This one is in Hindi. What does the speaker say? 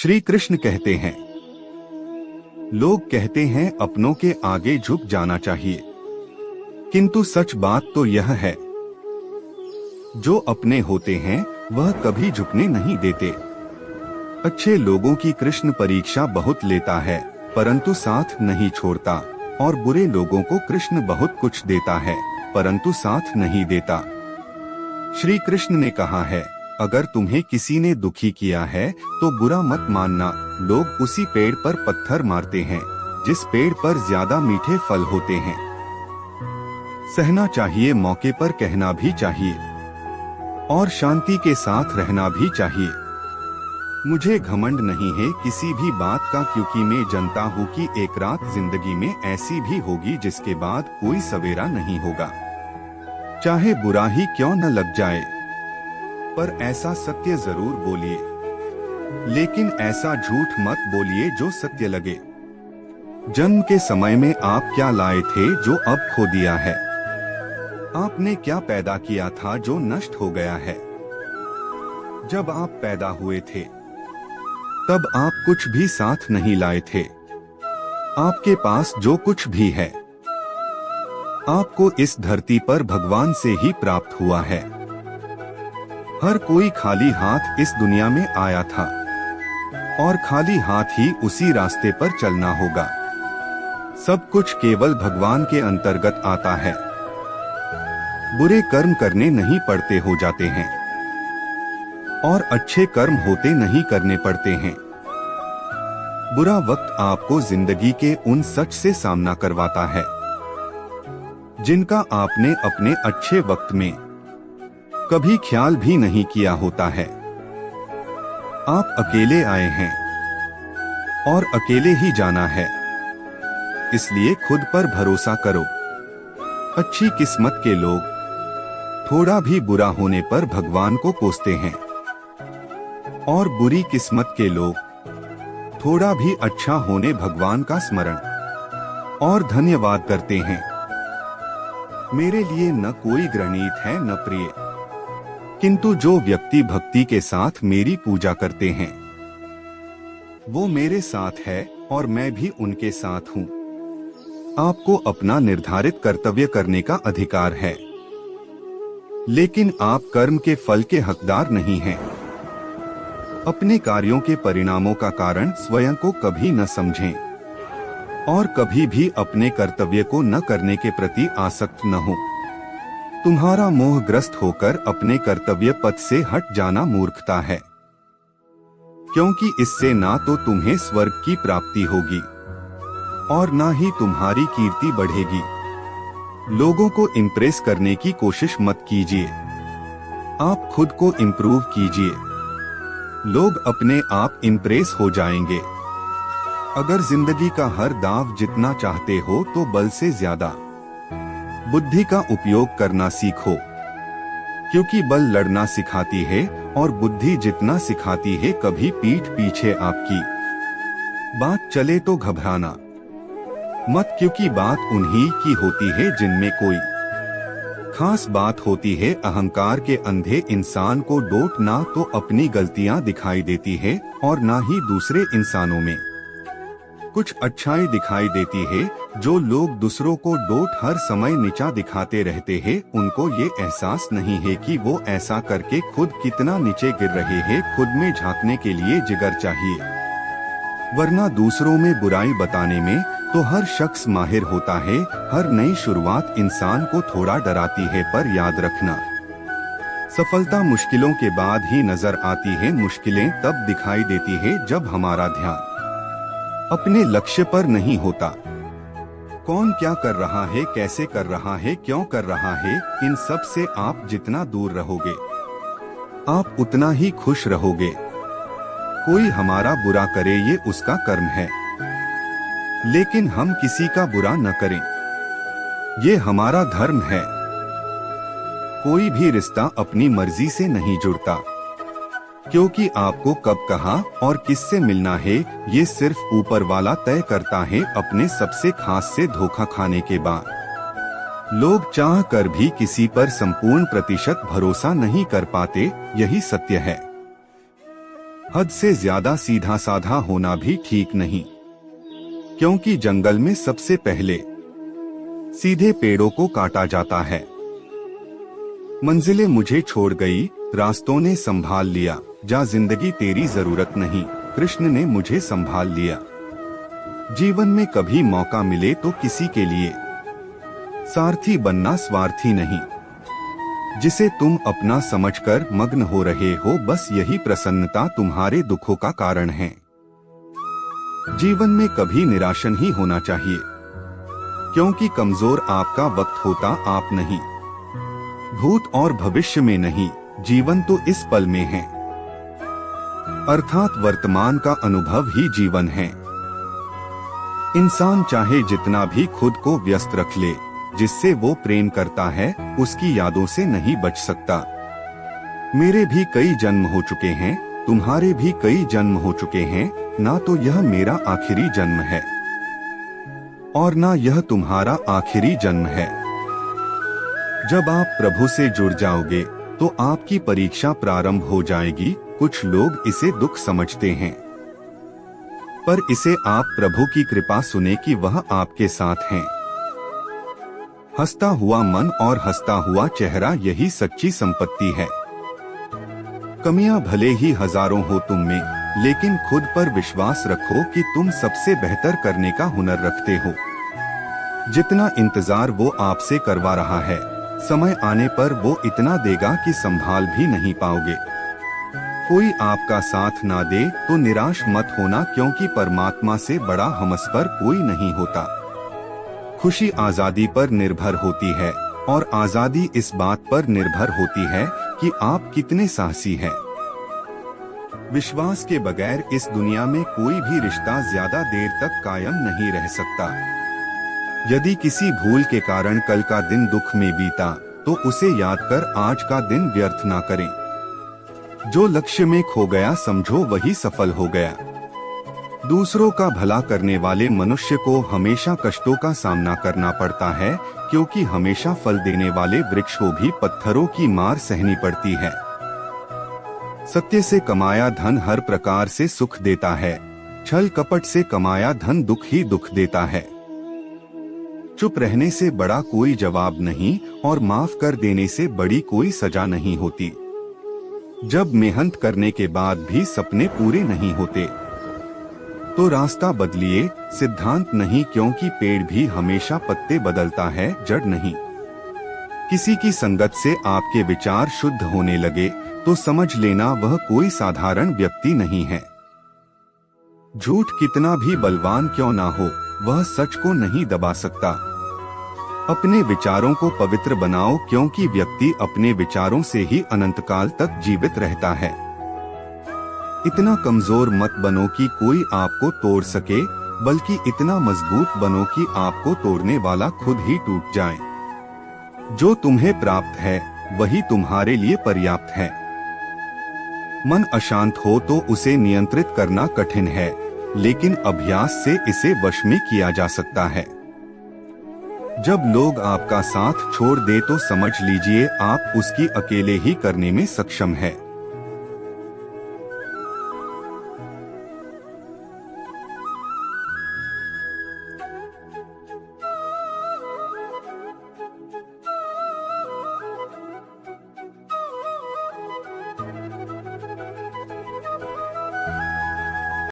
श्री कृष्ण कहते हैं, लोग कहते हैं अपनों के आगे झुक जाना चाहिए, किंतु सच बात तो यह है, जो अपने होते हैं वह कभी झुकने नहीं देते। अच्छे लोगों की कृष्ण परीक्षा बहुत लेता है, परंतु साथ नहीं छोड़ता, और बुरे लोगों को कृष्ण बहुत कुछ देता है, परंतु साथ नहीं देता। श्री कृष्ण ने कहा है, अगर तुम्हें किसी ने दुखी किया है तो बुरा मत मानना। लोग उसी पेड़ पर पत्थर मारते हैं जिस पेड़ पर ज्यादा मीठे फल होते हैं। सहना चाहिए, मौके पर कहना भी चाहिए, और शांति के साथ रहना भी चाहिए। मुझे घमंड नहीं है किसी भी बात का, क्योंकि मैं जानता हूँ कि एक रात जिंदगी में ऐसी भी होगी जिसके बाद कोई सवेरा नहीं होगा। चाहे बुरा ही क्यों न लग जाए, पर ऐसा सत्य जरूर बोलिए, लेकिन ऐसा झूठ मत बोलिए जो सत्य लगे। जन्म के समय में आप क्या लाए थे जो अब खो दिया है? आपने क्या पैदा किया था जो नष्ट हो गया है? जब आप पैदा हुए थे तब आप कुछ भी साथ नहीं लाए थे। आपके पास जो कुछ भी है आपको इस धरती पर भगवान से ही प्राप्त हुआ है। हर कोई खाली हाथ इस दुनिया में आया था, और खाली हाथ ही उसी रास्ते पर चलना होगा। सब कुछ केवल भगवान के अंतर्गत आता है। बुरे कर्म करने नहीं पड़ते, हो जाते हैं, और अच्छे कर्म होते नहीं करने पड़ते हैं। बुरा वक्त आपको जिंदगी के उन सच से सामना करवाता है जिनका आपने अपने अच्छे वक्त में कभी ख्याल भी नहीं किया होता है। आप अकेले आए हैं और अकेले ही जाना है, इसलिए खुद पर भरोसा करो। अच्छी किस्मत के लोग थोड़ा भी बुरा होने पर भगवान को कोसते हैं, और बुरी किस्मत के लोग थोड़ा भी अच्छा होने भगवान का स्मरण और धन्यवाद करते हैं। मेरे लिए न कोई ग्रणित है न प्रिय, किंतु जो व्यक्ति भक्ति के साथ मेरी पूजा करते हैं वो मेरे साथ है और मैं भी उनके साथ हूँ। आपको अपना निर्धारित कर्तव्य करने का अधिकार है, लेकिन आप कर्म के फल के हकदार नहीं हैं। अपने कार्यों के परिणामों का कारण स्वयं को कभी न समझें, और कभी भी अपने कर्तव्य को न करने के प्रति आसक्त न हो। तुम्हारा मोहग्रस्त होकर अपने कर्तव्य पथ से हट जाना मूर्खता है, क्योंकि इससे ना तो तुम्हें स्वर्ग की प्राप्ति होगी और ना ही तुम्हारी कीर्ति बढ़ेगी। लोगों को इम्प्रेस करने की कोशिश मत कीजिए, आप खुद को इम्प्रूव कीजिए। लोग अपने आप इम्प्रेस हो जाएंगे। अगर जिंदगी का हर दाव जीतना चाहते हो तो बल से ज्यादा बुद्धि का उपयोग करना सीखो, क्योंकि बल लड़ना सिखाती है और बुद्धि जितना सिखाती है। कभी पीठ पीछे आपकी बात चले तो घबराना मत, क्योंकि बात उन्हीं की होती है जिनमें कोई खास बात होती है। अहंकार के अंधे इंसान को डोट ना तो अपनी गलतियां दिखाई देती है और ना ही दूसरे इंसानों में कुछ अच्छाई दिखाई देती है। जो लोग दूसरों को डोट हर समय नीचा दिखाते रहते हैं, उनको ये एहसास नहीं है कि वो ऐसा करके खुद कितना नीचे गिर रहे हैं। खुद में झांकने के लिए जिगर चाहिए, वरना दूसरों में बुराई बताने में तो हर शख्स माहिर होता है। हर नई शुरुआत इंसान को थोड़ा डराती है, पर याद रखना, सफलता मुश्किलों के बाद ही नजर आती है। मुश्किलें तब दिखाई देती है जब हमारा ध्यान अपने लक्ष्य पर नहीं होता। कौन क्या कर रहा है, कैसे कर रहा है, क्यों कर रहा है, इन सब से आप जितना दूर रहोगे आप उतना ही खुश रहोगे। कोई हमारा बुरा करे ये उसका कर्म है, लेकिन हम किसी का बुरा न करें ये हमारा धर्म है। कोई भी रिश्ता अपनी मर्जी से नहीं जुड़ता, क्योंकि आपको कब कहाँ और किससे मिलना है ये सिर्फ ऊपर वाला तय करता है। अपने सबसे खास से धोखा खाने के बाद लोग चाह कर भी किसी पर संपूर्ण प्रतिशत भरोसा नहीं कर पाते, यही सत्य है। हद से ज्यादा सीधा साधा होना भी ठीक नहीं, क्योंकि जंगल में सबसे पहले सीधे पेड़ों को काटा जाता है। मंजिलें मुझे छोड़ गई, रास्तों ने संभाल लिया, जा जिंदगी तेरी जरूरत नहीं, कृष्ण ने मुझे संभाल लिया। जीवन में कभी मौका मिले तो किसी के लिए सारथी बनना स्वार्थी नहीं, जिसे तुम अपना समझकर मग्न हो रहे हो, बस यही प्रसन्नता तुम्हारे दुखों का कारण है। जीवन में कभी निराश नहीं होना चाहिए, क्योंकि कमजोर आपका वक्त होता आप नहीं। भूत और भविष्य में नहीं, जीवन तो इस पल में है, अर्थात वर्तमान का अनुभव ही जीवन है। इंसान चाहे जितना भी खुद को व्यस्त रख ले, जिससे वो प्रेम करता है उसकी यादों से नहीं बच सकता। मेरे भी कई जन्म हो चुके हैं, तुम्हारे भी कई जन्म हो चुके हैं, ना तो यह मेरा आखिरी जन्म है और ना यह तुम्हारा आखिरी जन्म है। जब आप प्रभु से जुड़ जाओगे तो आपकी परीक्षा प्रारंभ हो जाएगी। कुछ लोग इसे दुख समझते हैं, पर इसे आप प्रभु की कृपा सुने कि वह आपके साथ हैं। हंसता हुआ मन और हंसता हुआ चेहरा, यही सच्ची संपत्ति है। कमियां भले ही हजारों हो तुम में, लेकिन खुद पर विश्वास रखो कि तुम सबसे बेहतर करने का हुनर रखते हो। जितना इंतजार वो आपसे करवा रहा है, समय आने पर वो इतना देगा कि संभाल भी नहीं पाओगे। कोई आपका साथ ना दे तो निराश मत होना, क्योंकि परमात्मा से बड़ा हमसफर कोई नहीं होता। खुशी आजादी पर निर्भर होती है और आजादी इस बात पर निर्भर होती है कि आप कितने साहसी हैं। विश्वास के बगैर इस दुनिया में कोई भी रिश्ता ज्यादा देर तक कायम नहीं रह सकता। यदि किसी भूल के कारण कल का दिन दुख में बीता, तो उसे याद कर आज का दिन व्यर्थ ना करें। जो लक्ष्य में खो गया समझो वही सफल हो गया। दूसरों का भला करने वाले मनुष्य को हमेशा कष्टों का सामना करना पड़ता है, क्योंकि हमेशा फल देने वाले वृक्ष को भी पत्थरों की मार सहनी पड़ती है। सत्य से कमाया धन हर प्रकार से सुख देता है, छल कपट से कमाया धन दुख ही दुख देता है। चुप रहने से बड़ा कोई जवाब नहीं और माफ कर देने से बड़ी कोई सजा नहीं होती। जब मेहनत करने के बाद भी सपने पूरे नहीं होते, तो रास्ता बदलिए, सिद्धांत नहीं, क्योंकि पेड़ भी हमेशा पत्ते बदलता है, जड़ नहीं। किसी की संगत से आपके विचार शुद्ध होने लगे तो समझ लेना वह कोई साधारण व्यक्ति नहीं है। झूठ कितना भी बलवान क्यों ना हो, वह सच को नहीं दबा सकता। अपने विचारों को पवित्र बनाओ, क्योंकि व्यक्ति अपने विचारों से ही अनंतकाल तक जीवित रहता है। इतना कमजोर मत बनो कि कोई आपको तोड़ सके, बल्कि इतना मजबूत बनो कि आपको तोड़ने वाला खुद ही टूट जाए। जो तुम्हें प्राप्त है वही तुम्हारे लिए पर्याप्त है। मन अशांत हो तो उसे नियंत्रित करना कठिन है, लेकिन अभ्यास से इसे वश में किया जा सकता है। जब लोग आपका साथ छोड़ दे तो समझ लीजिए आप उसकी अकेले ही करने में सक्षम है।